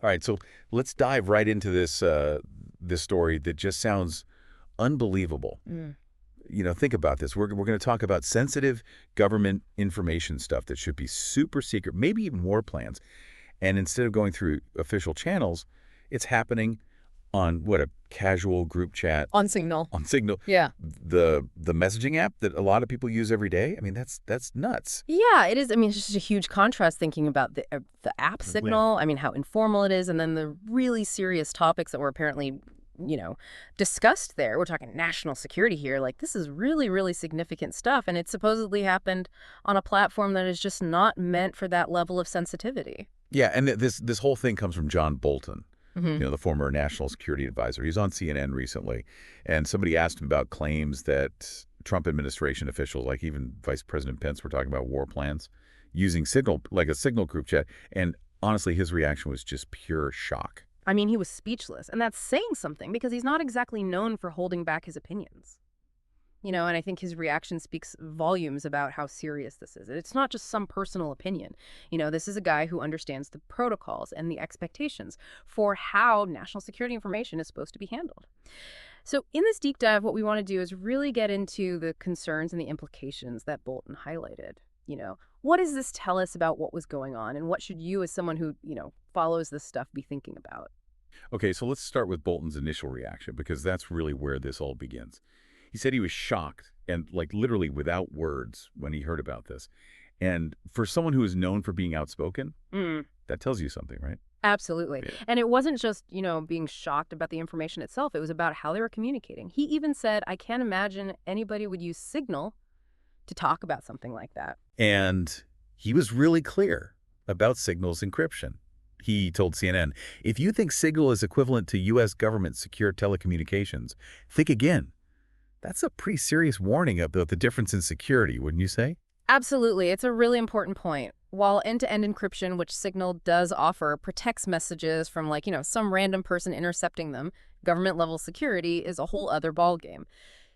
All right, so let's dive right into this story that just sounds unbelievable. Mm. Think about this. We're going to talk about sensitive government information stuff that should be super secret, maybe even war plans. And instead of going through official channels, it's happening on what, a casual group chat On Signal. on Signal, Yeah. the messaging app that a lot of people use every day. I mean, that's nuts. Yeah, it is. I mean, it's just a huge contrast thinking about the app Yeah. Signal. I mean, how informal it is, and then the really serious topics that were apparently, discussed there. We're talking national security here. Like, this is really, really significant stuff, and it supposedly happened on a platform that is just not meant for that level of sensitivity. Yeah, and this whole thing comes from John Bolton, Hmm. the former national security advisor. He's on CNN recently, and somebody asked him about claims that Trump administration officials, like even Vice President Pence, were talking about war plans using Signal, like a Signal group chat. And honestly, his reaction was just pure shock. I mean, he was speechless, and that's saying something because he's not exactly known for holding back his opinions. And I think his reaction speaks volumes about how serious this is. It's not just some personal opinion. This is a guy who understands the protocols and the expectations for how national security information is supposed to be handled. So in this deep dive, what we want to do is really get into the concerns and the implications that Bolton highlighted. What does this tell us about what was going on, and what should you, as someone who, follows this stuff, be thinking about? Okay, so let's start with Bolton's initial reaction, because that's really where this all begins. He said he was shocked and, like, literally without words when he heard about this. And for someone who is known for being outspoken, that tells you something, right? Absolutely. Yeah. And it wasn't just, being shocked about the information itself. It was about how they were communicating. He even said, I can't imagine anybody would use Signal to talk about something like that. And he was really clear about Signal's encryption. He told CNN, if you think Signal is equivalent to U.S. government secure telecommunications, think again. That's a pretty serious warning about the difference in security, wouldn't you say? Absolutely. It's a really important point. While end-to-end encryption, which Signal does offer, protects messages from some random person intercepting them, government-level security is a whole other ballgame.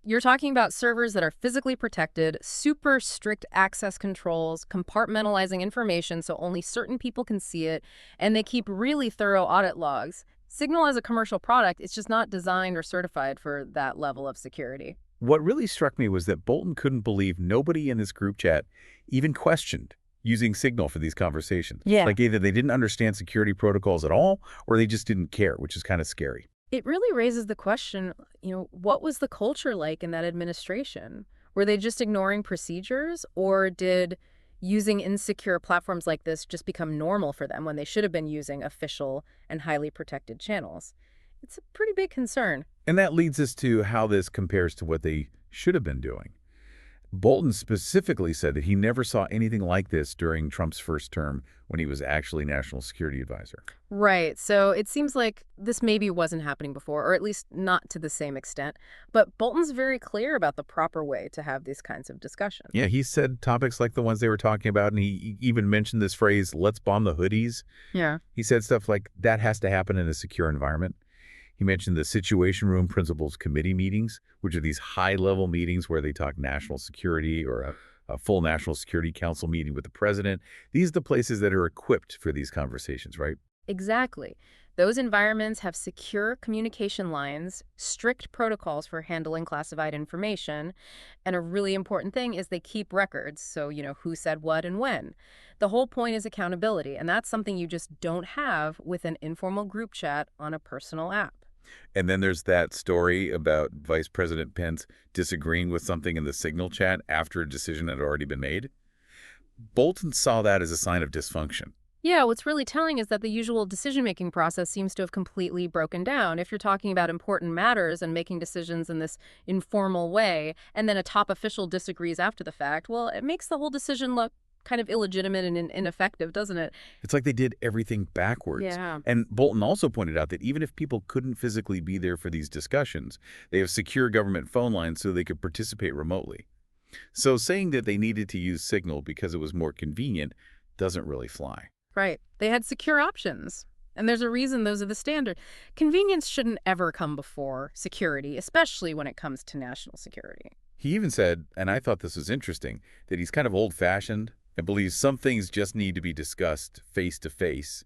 You're talking about servers that are physically protected, super strict access controls, compartmentalizing information so only certain people can see it, and they keep really thorough audit logs. Signal as a commercial product, it's just not designed or certified for that level of security. What really struck me was that Bolton couldn't believe nobody in this group chat even questioned using Signal for these conversations. Yeah. Like either they didn't understand security protocols at all, or they just didn't care, which is kind of scary. It really raises the question, what was the culture like in that administration? Were they just ignoring procedures, or did using insecure platforms like this just become normal for them when they should have been using official and highly protected channels? It's a pretty big concern. And that leads us to how this compares to what they should have been doing. Bolton specifically said that he never saw anything like this during Trump's first term when he was actually national security advisor. Right. So it seems like this maybe wasn't happening before, or at least not to the same extent. But Bolton's very clear about the proper way to have these kinds of discussions. Yeah, he said topics like the ones they were talking about, and he even mentioned this phrase, let's bomb the hoodies. Yeah. He said stuff like that has to happen in a secure environment. He mentioned the Situation Room Principals Committee meetings, which are these high-level meetings where they talk national security, or a full National Security Council meeting with the president. These are the places that are equipped for these conversations, right? Exactly. Those environments have secure communication lines, strict protocols for handling classified information, and a really important thing is they keep records, so who said what and when. The whole point is accountability, and that's something you just don't have with an informal group chat on a personal app. And then there's that story about Vice President Pence disagreeing with something in the Signal chat after a decision had already been made. Bolton saw that as a sign of dysfunction. Yeah, what's really telling is that the usual decision-making process seems to have completely broken down. If you're talking about important matters and making decisions in this informal way, and then a top official disagrees after the fact, well, it makes the whole decision look kind of illegitimate and ineffective, doesn't it? It's like they did everything backwards. Yeah. And Bolton also pointed out that even if people couldn't physically be there for these discussions, they have secure government phone lines so they could participate remotely. So saying that they needed to use Signal because it was more convenient doesn't really fly. Right. They had secure options. And there's a reason those are the standard. Convenience shouldn't ever come before security, especially when it comes to national security. He even said, and I thought this was interesting, that he's kind of old-fashioned and believes some things just need to be discussed face-to-face,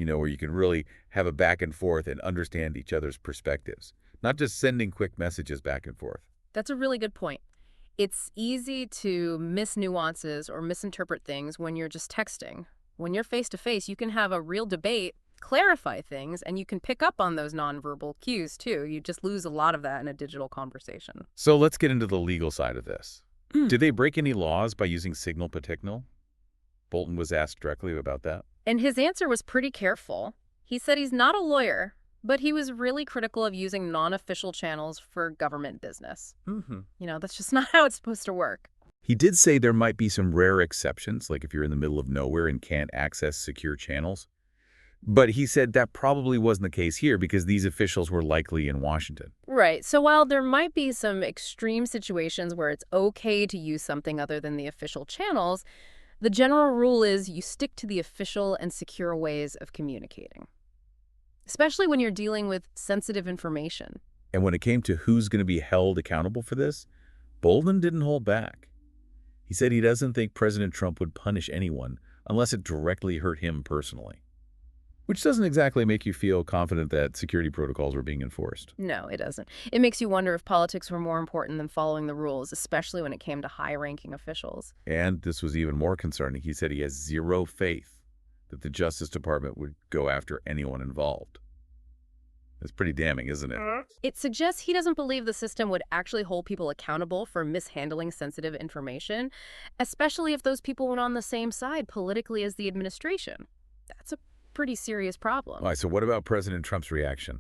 where you can really have a back and forth and understand each other's perspectives, not just sending quick messages back and forth. That's a really good point. It's easy to miss nuances or misinterpret things when you're just texting. When you're face to face, you can have a real debate, clarify things, and you can pick up on those nonverbal cues too. You just lose a lot of that in a digital conversation. So let's get into the legal side of this. Mm. Did they break any laws by using signal petignal? Bolton was asked directly about that. And his answer was pretty careful. He said he's not a lawyer, but he was really critical of using non-official channels for government business. That's just not how it's supposed to work. He did say there might be some rare exceptions, like if you're in the middle of nowhere and can't access secure channels. But he said that probably wasn't the case here because these officials were likely in Washington. Right. So while there might be some extreme situations where it's okay to use something other than the official channels, the general rule is you stick to the official and secure ways of communicating, especially when you're dealing with sensitive information. And when it came to who's going to be held accountable for this, Bolton didn't hold back. He said he doesn't think President Trump would punish anyone unless it directly hurt him personally. Which doesn't exactly make you feel confident that security protocols were being enforced. No, it doesn't. It makes you wonder if politics were more important than following the rules, especially when it came to high-ranking officials. And this was even more concerning. He said he has zero faith that the Justice Department would go after anyone involved. That's pretty damning, isn't it? It suggests he doesn't believe the system would actually hold people accountable for mishandling sensitive information, especially if those people went on the same side politically as the administration. That's a pretty serious problem. All right, so what about President Trump's reaction?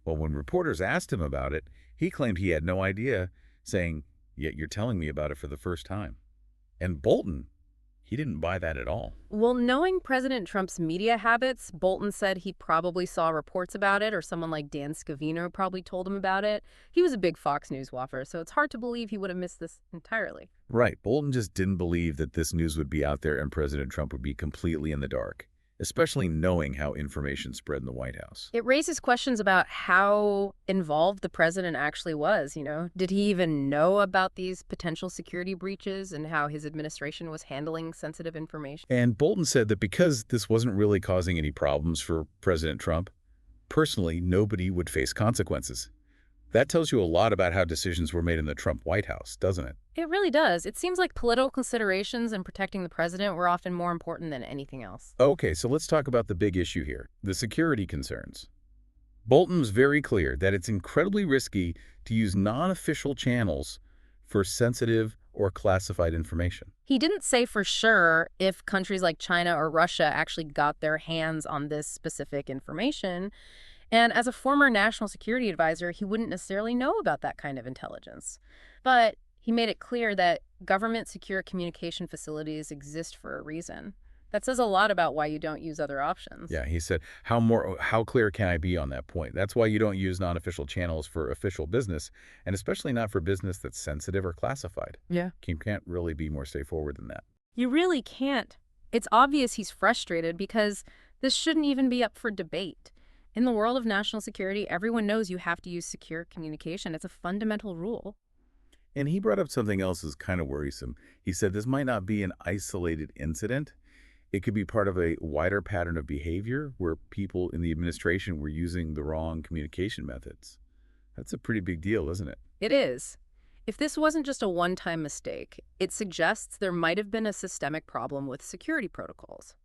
Well, when reporters asked him about it, he claimed he had no idea, saying, "Yet you're telling me about it for the first time." And Bolton, he didn't buy that at all. Well, knowing President Trump's media habits, Bolton said he probably saw reports about it, or someone like Dan Scavino probably told him about it. He was a big Fox News waffer, so it's hard to believe he would have missed this entirely. Right. Bolton just didn't believe that this news would be out there and President Trump would be completely in the dark, especially knowing how information spread in the White House. It raises questions about how involved the president actually was, Did he even know about these potential security breaches and how his administration was handling sensitive information? And Bolton said that because this wasn't really causing any problems for President Trump, personally, nobody would face consequences. That tells you a lot about how decisions were made in the Trump White House, doesn't it? It really does. It seems like political considerations and protecting the president were often more important than anything else. Okay, so let's talk about the big issue here, the security concerns. Bolton's very clear that it's incredibly risky to use non-official channels for sensitive or classified information. He didn't say for sure if countries like China or Russia actually got their hands on this specific information. And as a former national security advisor, he wouldn't necessarily know about that kind of intelligence. But he made it clear that government secure communication facilities exist for a reason. That says a lot about why you don't use other options. Yeah, he said, how clear can I be on that point? That's why you don't use non-official channels for official business, and especially not for business that's sensitive or classified. Yeah. You can't really be more straightforward than that. You really can't. It's obvious he's frustrated because this shouldn't even be up for debate. In the world of national security, everyone knows you have to use secure communication. It's a fundamental rule. And he brought up something else that's kind of worrisome. He said this might not be an isolated incident. It could be part of a wider pattern of behavior where people in the administration were using the wrong communication methods. That's a pretty big deal, isn't it? It is. If this wasn't just a one-time mistake, it suggests there might have been a systemic problem with security protocols.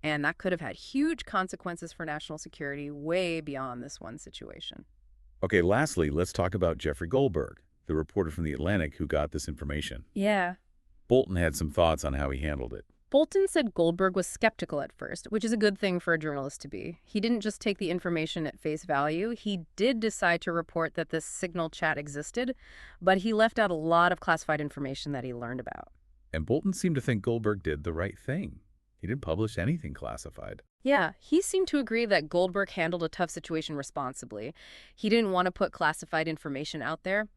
And that could have had huge consequences for national security way beyond this one situation. Okay, lastly, let's talk about Jeffrey Goldberg, the reporter from The Atlantic who got this information. Yeah. Bolton had some thoughts on how he handled it. Bolton said Goldberg was skeptical at first, which is a good thing for a journalist to be. He didn't just take the information at face value. He did decide to report that this signal chat existed, but he left out a lot of classified information that he learned about. And Bolton seemed to think Goldberg did the right thing. He didn't publish anything classified. Yeah, he seemed to agree that Goldberg handled a tough situation responsibly. He didn't want to put classified information out there.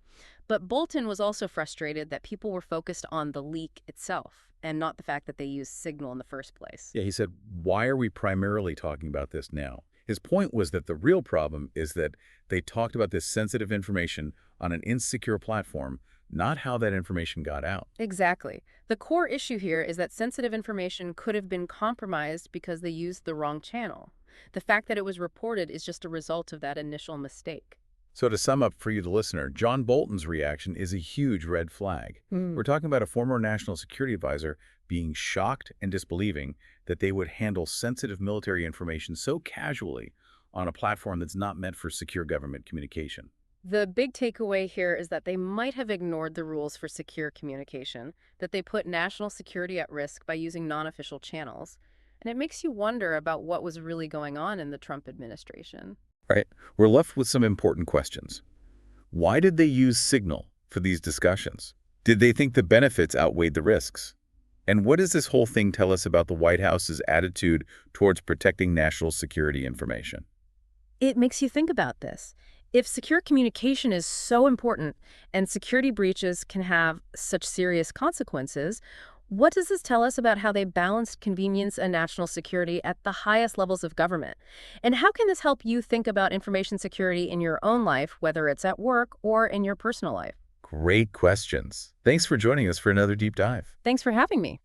But Bolton was also frustrated that people were focused on the leak itself and not the fact that they used Signal in the first place. Yeah, he said, why are we primarily talking about this now? His point was that the real problem is that they talked about this sensitive information on an insecure platform, not how that information got out. Exactly. The core issue here is that sensitive information could have been compromised because they used the wrong channel. The fact that it was reported is just a result of that initial mistake. So to sum up for you, the listener, John Bolton's reaction is a huge red flag. We're talking about a former national security advisor being shocked and disbelieving that they would handle sensitive military information so casually on a platform that's not meant for secure government communication. The big takeaway here is that they might have ignored the rules for secure communication, that they put national security at risk by using non-official channels. And it makes you wonder about what was really going on in the Trump administration. Right? We're left with some important questions. Why did they use Signal for these discussions? Did they think the benefits outweighed the risks? And what does this whole thing tell us about the White House's attitude towards protecting national security information? It makes you think about this. If secure communication is so important and security breaches can have such serious consequences, what does this tell us about how they balanced convenience and national security at the highest levels of government? And how can this help you think about information security in your own life, whether it's at work or in your personal life? Great questions. Thanks for joining us for another deep dive. Thanks for having me.